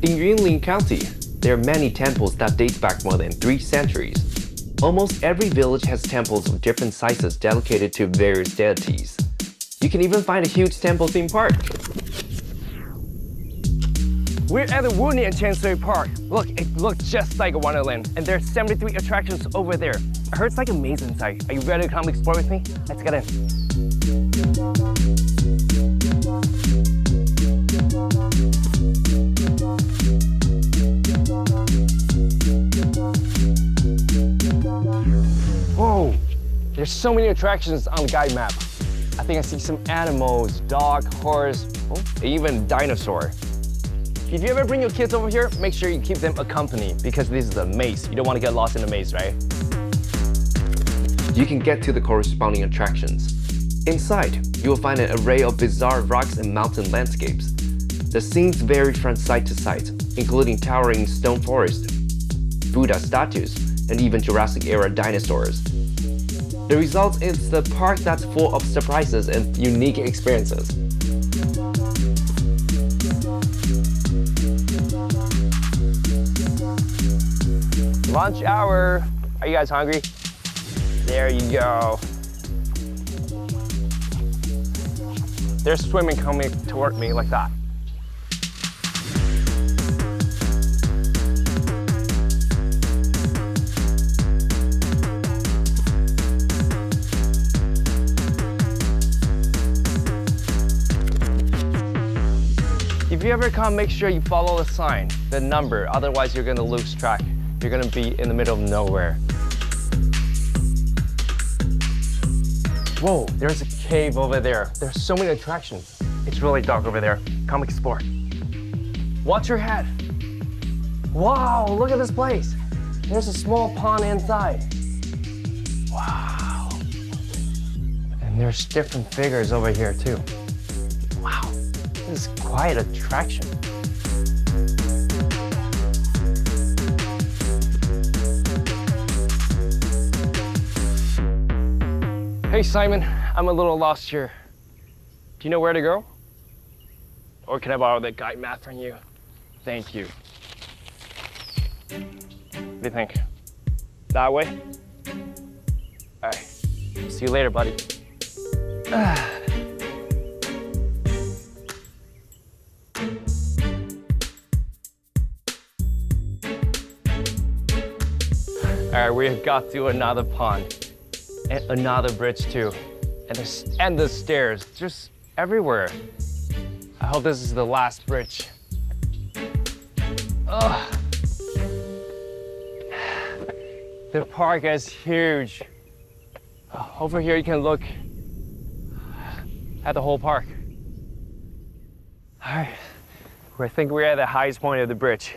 In Yunlin County, there are many temples that date back more than 3 centuries. Almost every village has temples of different sizes dedicated to various deities. You can even find a huge temple theme park. We're at the Whirlwind Chitose Park. Look, it looks just like a wonderland, and there's 73 attractions over there. I heard it's like a maze inside. Are you ready to come explore with me? Let's get in. Whoa, there's so many attractions on the guide map. I think I see some animals, dog, horse, even dinosaur. If you ever bring your kids over here, make sure you keep them accompanied because this is a maze. You don't want to get lost in the maze, right? You can get to the corresponding attractions. Inside, you will find an array of bizarre rocks and mountain landscapes. The scenes vary from site to site, including towering stone forests, Buddha statues, and even Jurassic-era dinosaurs. The result is the park that's full of surprises and unique experiences. Lunch hour. Are you guys hungry? There you go. There's swimming coming toward me like that. If you ever come, make sure you follow the sign, the number, otherwise you're gonna lose track. You're gonna be in the middle of nowhere. Whoa, there's a cave over there. There's so many attractions. It's really dark over there. Come explore. Watch your head. Wow, look at this place. There's a small pond inside. Wow. And there's different figures over here too. Wow, this is quite an attraction. Hey Simon, I'm a little lost here. Do you know where to go? Or can I borrow the guide map from you? Thank you. What do you think? That way? All right, see you later, buddy. All right, we've got to another pond. And another bridge too. And there's endless stairs, just everywhere. I hope this is the last bridge. Ugh. The park is huge. Over here you can look at the whole park. All right, I think we're at the highest point of the bridge.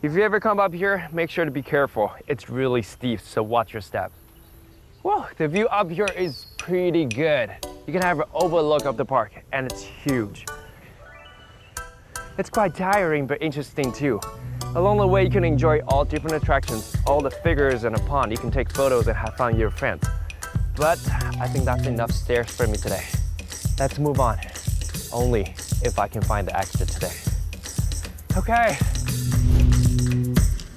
If you ever come up here, make sure to be careful. It's really steep, so watch your step. Whoa, the view up here is pretty good. You can have an overlook of the park, and it's huge. It's quite tiring, but interesting too. Along the way, you can enjoy all different attractions, all the figures and a pond. You can take photos and have fun with your friends. But I think that's enough stairs for me today. Let's move on. Only if I can find the exit today. Okay,